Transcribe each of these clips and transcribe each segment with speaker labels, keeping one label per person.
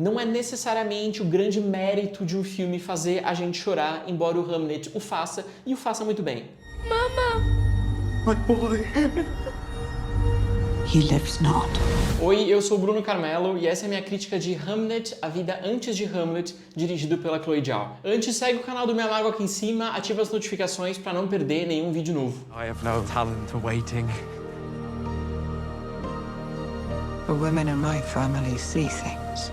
Speaker 1: Não é necessariamente o grande mérito de um filme fazer a gente chorar, embora o Hamlet o faça, e o faça muito bem.
Speaker 2: My boy.
Speaker 3: He lives not.
Speaker 1: Oi, eu sou o Bruno Carmelo e essa é a minha crítica de Hamlet, A Vida Antes de Hamlet, dirigido pela Chloe Zhao. Antes, segue o canal do Minha Mágoa aqui em cima, ativa as notificações para não perder nenhum vídeo novo.
Speaker 2: I have no talent waiting.
Speaker 3: The women in my family see things.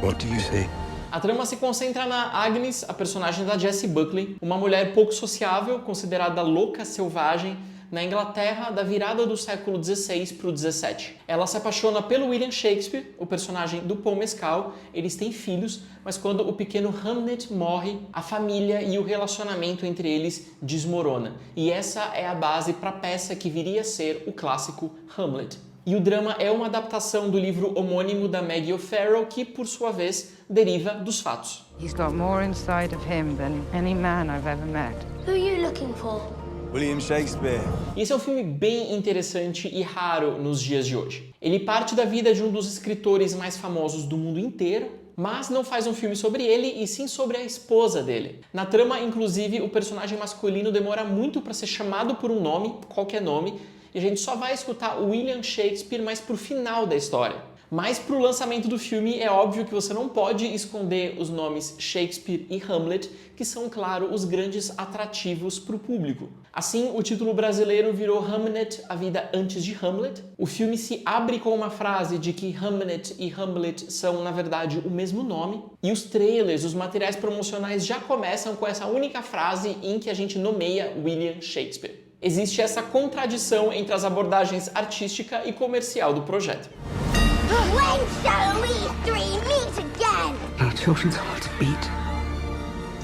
Speaker 2: What do you see?
Speaker 1: A trama se concentra na Agnes, a personagem da Jessie Buckley, uma mulher pouco sociável, considerada louca, selvagem, na Inglaterra da virada do século XVI para o XVII. Ela se apaixona pelo William Shakespeare, o personagem do Paul Mescal. Eles têm filhos, mas quando o pequeno Hamlet morre, a família e o relacionamento entre eles desmorona. E essa é a base para a peça que viria a ser o clássico Hamlet. E o drama é uma adaptação do livro homônimo da Maggie O'Farrell, que, por sua vez, deriva dos fatos.
Speaker 4: He's got more inside of him than any man I've ever met.
Speaker 5: Who are you looking for?
Speaker 2: William Shakespeare.
Speaker 1: Esse é um filme bem interessante e raro nos dias de hoje. Ele parte da vida de um dos escritores mais famosos do mundo inteiro, mas não faz um filme sobre ele, e sim sobre a esposa dele. Na trama, inclusive, o personagem masculino demora muito para ser chamado por um nome, qualquer nome, e a gente só vai escutar o William Shakespeare mais pro final da história. Mas pro lançamento do filme é óbvio que você não pode esconder os nomes Shakespeare e Hamlet, que são, claro, os grandes atrativos pro público. Assim, o título brasileiro virou Hamlet, A Vida Antes de Hamlet. O filme se abre com uma frase de que Hamlet e Hamlet são, na verdade, o mesmo nome. E os trailers, os materiais promocionais já começam com essa única frase em que a gente nomeia William Shakespeare. Existe essa contradição entre as abordagens artística e comercial do projeto.
Speaker 5: When shall we three meet again?
Speaker 3: Our children's hearts beat.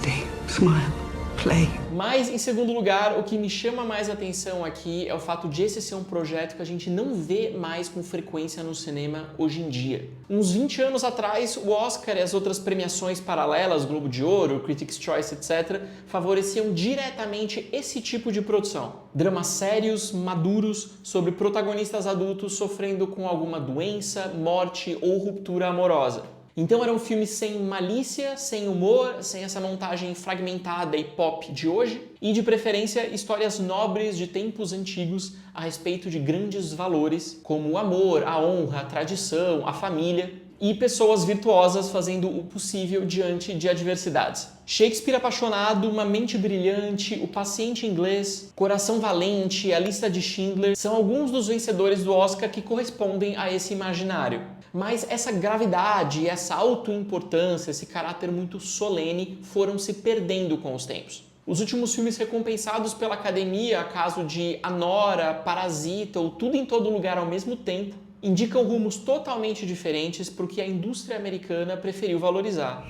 Speaker 3: They smile, play.
Speaker 1: Mas, em segundo lugar, o que me chama mais atenção aqui é o fato de esse ser um projeto que a gente não vê mais com frequência no cinema hoje em dia. Uns 20 anos atrás, o Oscar e as outras premiações paralelas, Globo de Ouro, Critics' Choice, etc., favoreciam diretamente esse tipo de produção. Dramas sérios, maduros, sobre protagonistas adultos sofrendo com alguma doença, morte ou ruptura amorosa. Então eram filmes sem malícia, sem humor, sem essa montagem fragmentada e pop de hoje, e de preferência histórias nobres de tempos antigos a respeito de grandes valores como o amor, a honra, a tradição, a família, e pessoas virtuosas fazendo o possível diante de adversidades. Shakespeare apaixonado, Uma Mente Brilhante, O Paciente Inglês, Coração Valente, A Lista de Schindler são alguns dos vencedores do Oscar que correspondem a esse imaginário. Mas essa gravidade, essa autoimportância, esse caráter muito solene foram se perdendo com os tempos. Os últimos filmes recompensados pela Academia, caso de Anora, Parasita ou Tudo em Todo Lugar ao Mesmo Tempo, indicam rumos totalmente diferentes para o que a indústria americana preferiu valorizar.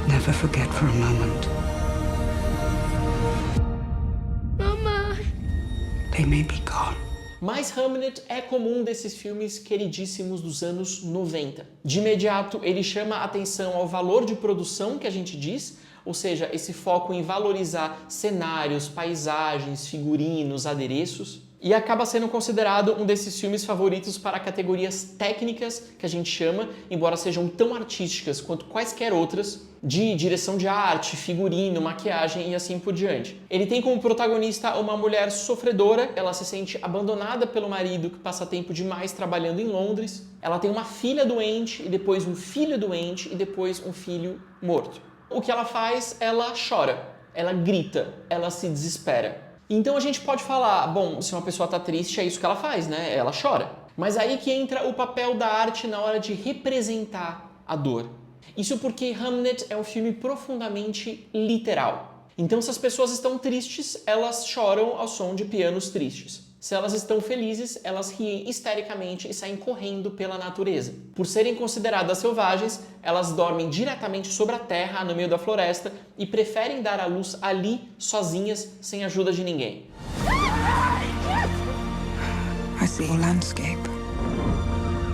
Speaker 3: Never forget for a moment.
Speaker 5: Mama!
Speaker 3: They may be gone.
Speaker 1: Mas Hamlet é como um desses filmes queridíssimos dos anos 90. De imediato, ele chama a atenção ao valor de produção que a gente diz, ou seja, esse foco em valorizar cenários, paisagens, figurinos, adereços, e acaba sendo considerado um desses filmes favoritos para categorias técnicas, que a gente chama, embora sejam tão artísticas quanto quaisquer outras, de direção de arte, figurino, maquiagem e assim por diante. Ele tem como protagonista uma mulher sofredora, ela se sente abandonada pelo marido que passa tempo demais trabalhando em Londres, ela tem uma filha doente e depois um filho doente e depois um filho morto. O que ela faz? Ela chora, ela grita, ela se desespera. Então a gente pode falar, bom, se uma pessoa está triste é isso que ela faz, né? Ela chora. Mas aí que entra o papel da arte na hora de representar a dor. Isso porque Hamlet é um filme profundamente literal. Então se as pessoas estão tristes, elas choram ao som de pianos tristes. Se elas estão felizes, elas riem histericamente e saem correndo pela natureza. Por serem consideradas selvagens, elas dormem diretamente sobre a terra, no meio da floresta, e preferem dar à luz ali, sozinhas, sem ajuda de ninguém.
Speaker 3: I see a landscape.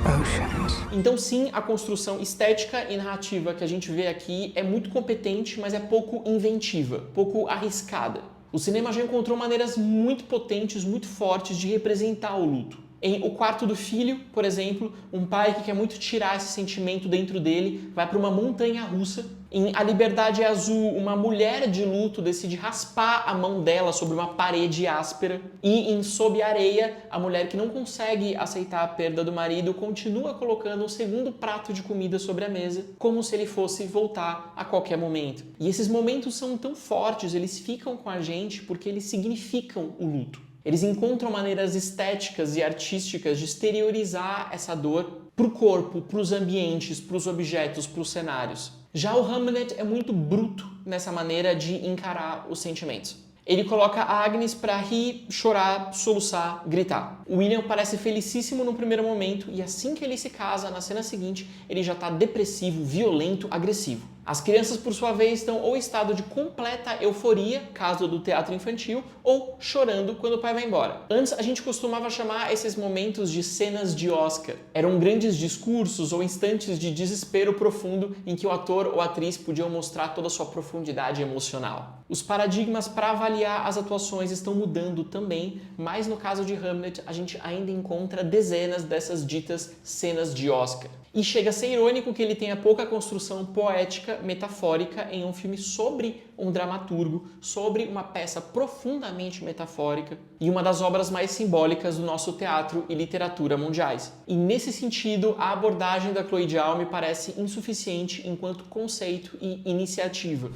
Speaker 3: Oceans.
Speaker 1: Então sim, a construção estética e narrativa que a gente vê aqui é muito competente, mas é pouco inventiva, pouco arriscada. O cinema já encontrou maneiras muito potentes, muito fortes de representar o luto. Em O Quarto do Filho, por exemplo, um pai que quer muito tirar esse sentimento dentro dele, vai para uma montanha russa. Em A Liberdade é Azul, uma mulher de luto decide raspar a mão dela sobre uma parede áspera. E em Sob a Areia, a mulher que não consegue aceitar a perda do marido continua colocando um segundo prato de comida sobre a mesa, como se ele fosse voltar a qualquer momento. E esses momentos são tão fortes, eles ficam com a gente porque eles significam o luto. Eles encontram maneiras estéticas e artísticas de exteriorizar essa dor para o corpo, para os ambientes, para os objetos, para os cenários. Já o Hamlet é muito bruto nessa maneira de encarar os sentimentos. Ele coloca a Agnes para rir, chorar, soluçar, gritar. O William parece felicíssimo no primeiro momento e assim que ele se casa, na cena seguinte, ele já está depressivo, violento, agressivo. As crianças, por sua vez, estão ou em estado de completa euforia, caso do teatro infantil, ou chorando quando o pai vai embora. Antes, a gente costumava chamar esses momentos de cenas de Oscar. Eram grandes discursos ou instantes de desespero profundo em que o ator ou atriz podiam mostrar toda a sua profundidade emocional. Os paradigmas para avaliar as atuações estão mudando também, mas no caso de Hamlet, a gente ainda encontra dezenas dessas ditas cenas de Oscar. E chega a ser irônico que ele tenha pouca construção poética, metafórica em um filme sobre um dramaturgo, sobre uma peça profundamente metafórica e uma das obras mais simbólicas do nosso teatro e literatura mundiais. E nesse sentido, a abordagem da Chloe Zhao me parece insuficiente enquanto conceito e iniciativa.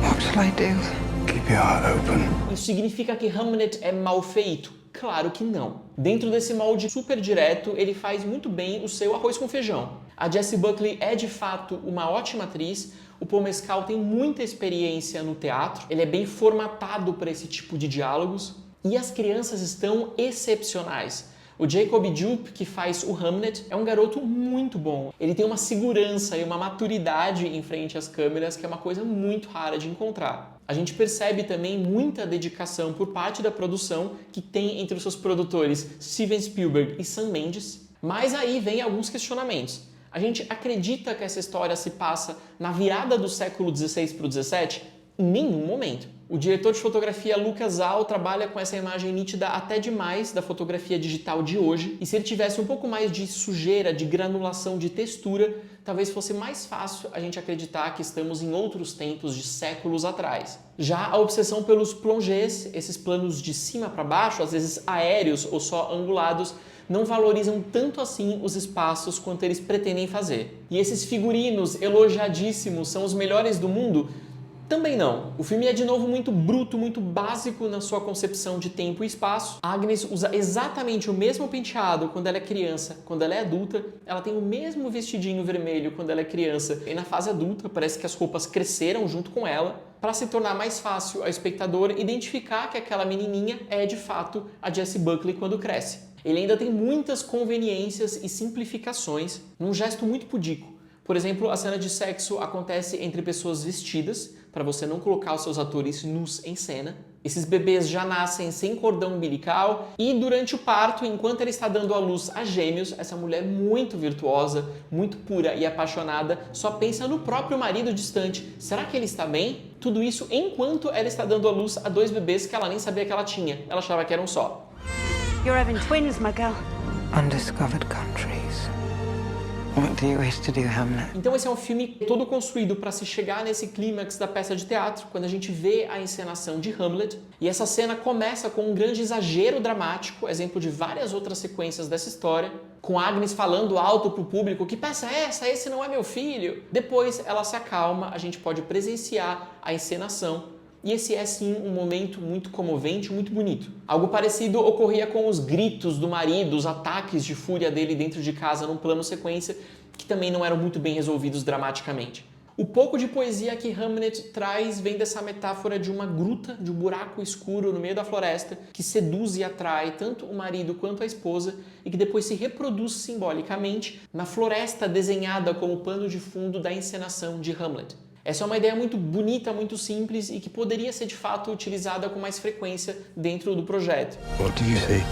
Speaker 3: What shall I do?
Speaker 2: Keep your heart open.
Speaker 1: Isso significa que Hamlet é mal feito? Claro que não. Dentro desse molde super direto, ele faz muito bem o seu arroz com feijão. A Jessie Buckley é de fato uma ótima atriz, o Paul Mescal tem muita experiência no teatro, ele é bem formatado para esse tipo de diálogos e as crianças estão excepcionais. O Jacob Jupp, que faz o Hamlet, é um garoto muito bom. Ele tem uma segurança e uma maturidade em frente às câmeras que é uma coisa muito rara de encontrar. A gente percebe também muita dedicação por parte da produção, que tem entre os seus produtores Steven Spielberg e Sam Mendes. Mas aí vem alguns questionamentos. A gente acredita que essa história se passa na virada do século XVI para o XVII? Em nenhum momento. O diretor de fotografia Lucas Al trabalha com essa imagem nítida até demais da fotografia digital de hoje, e se ele tivesse um pouco mais de sujeira, de granulação, de textura, talvez fosse mais fácil a gente acreditar que estamos em outros tempos de séculos atrás. Já a obsessão pelos plongés, esses planos de cima para baixo, às vezes aéreos ou só angulados, não valorizam tanto assim os espaços quanto eles pretendem fazer. E esses figurinos elogiadíssimos são os melhores do mundo? Também não. O filme é de novo muito bruto, muito básico na sua concepção de tempo e espaço. A Agnes usa exatamente o mesmo penteado quando ela é criança, quando ela é adulta. Ela tem o mesmo vestidinho vermelho quando ela é criança e na fase adulta parece que as roupas cresceram junto com ela, para se tornar mais fácil ao espectador identificar que aquela menininha é de fato a Jessie Buckley quando cresce. Ele ainda tem muitas conveniências e simplificações num gesto muito pudico. Por exemplo, a cena de sexo acontece entre pessoas vestidas, para você não colocar os seus atores nus em cena. Esses bebês já nascem sem cordão umbilical e durante o parto, enquanto ela está dando à luz a gêmeos, essa mulher muito virtuosa, muito pura e apaixonada, só pensa no próprio marido distante. Será que ele está bem? Tudo isso enquanto ela está dando à luz a 2 bebês que ela nem sabia que ela tinha. Ela achava que eram só.
Speaker 3: You're having twins, my girl.
Speaker 6: Undiscovered countries. What do you wish to do, Hamlet?
Speaker 1: Então esse é um filme todo construído para se chegar nesse clímax da peça de teatro, quando a gente vê a encenação de Hamlet. E essa cena começa com um grande exagero dramático, exemplo de várias outras sequências dessa história, com Agnes falando alto pro público: que peça é essa? Esse não é meu filho. Depois ela se acalma, a gente pode presenciar a encenação. E esse é sim um momento muito comovente, muito bonito. Algo parecido ocorria com os gritos do marido, os ataques de fúria dele dentro de casa num plano sequência, que também não eram muito bem resolvidos dramaticamente. O pouco de poesia que Hamlet traz vem dessa metáfora de uma gruta, de um buraco escuro no meio da floresta, que seduz e atrai tanto o marido quanto a esposa e que depois se reproduz simbolicamente na floresta desenhada como pano de fundo da encenação de Hamlet. Essa é uma ideia muito bonita, muito simples e que poderia ser de fato utilizada com mais frequência dentro do projeto.
Speaker 2: What do you see?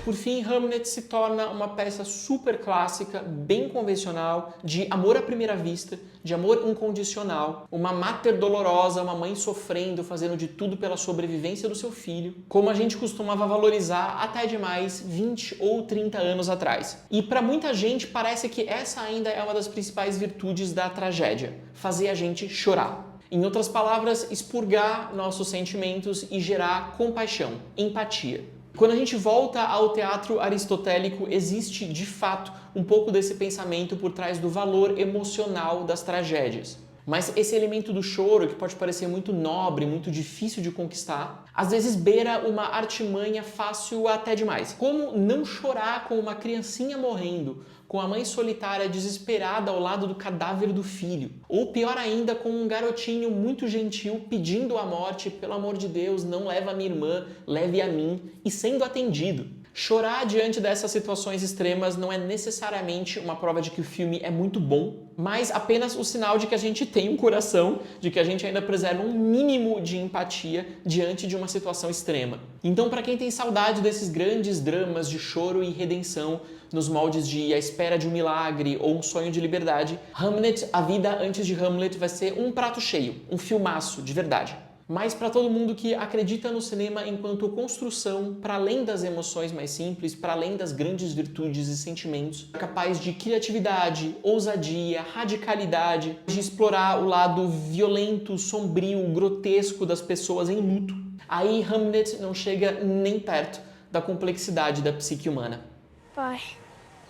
Speaker 1: Por por fim, Hamlet se torna uma peça super clássica, bem convencional, de amor à primeira vista, de amor incondicional, uma mater dolorosa, uma mãe sofrendo, fazendo de tudo pela sobrevivência do seu filho, como a gente costumava valorizar até demais 20 ou 30 anos atrás. E para muita gente parece que essa ainda é uma das principais virtudes da tragédia, fazer a gente chorar. Em outras palavras, expurgar nossos sentimentos e gerar compaixão, empatia. Quando a gente volta ao teatro aristotélico, existe, de fato, um pouco desse pensamento por trás do valor emocional das tragédias. Mas esse elemento do choro, que pode parecer muito nobre, muito difícil de conquistar, às vezes beira uma artimanha fácil até demais. Como não chorar com uma criancinha morrendo, com a mãe solitária desesperada ao lado do cadáver do filho? Ou pior ainda, com um garotinho muito gentil pedindo a morte, pelo amor de Deus, não leva a minha irmã, leve a mim, e sendo atendido. Chorar diante dessas situações extremas não é necessariamente uma prova de que o filme é muito bom, mas apenas o sinal de que a gente tem um coração, de que a gente ainda preserva um mínimo de empatia diante de uma situação extrema. Então, para quem tem saudade desses grandes dramas de choro e redenção, nos moldes de A Espera de um Milagre ou Um Sonho de Liberdade, Hamlet, A Vida Antes de Hamlet, vai ser um prato cheio, um filmaço de verdade. Mas para todo mundo que acredita no cinema enquanto construção para além das emoções mais simples, para além das grandes virtudes e sentimentos, capaz de criatividade, ousadia, radicalidade, de explorar o lado violento, sombrio, grotesco das pessoas em luto, aí Hamlet não chega nem perto da complexidade da psique humana.
Speaker 5: Bye.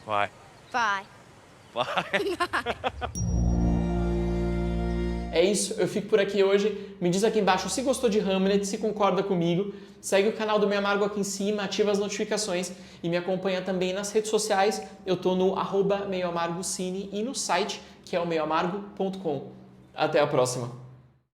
Speaker 2: Why?
Speaker 5: Bye.
Speaker 1: É isso, eu fico por aqui hoje. Me diz aqui embaixo se gostou de Hamlet, se concorda comigo. Segue o canal do Meio Amargo aqui em cima, ativa as notificações e me acompanha também nas redes sociais. Eu tô no @meioamargocine e no site, que é o meioamargo.com. Até a próxima!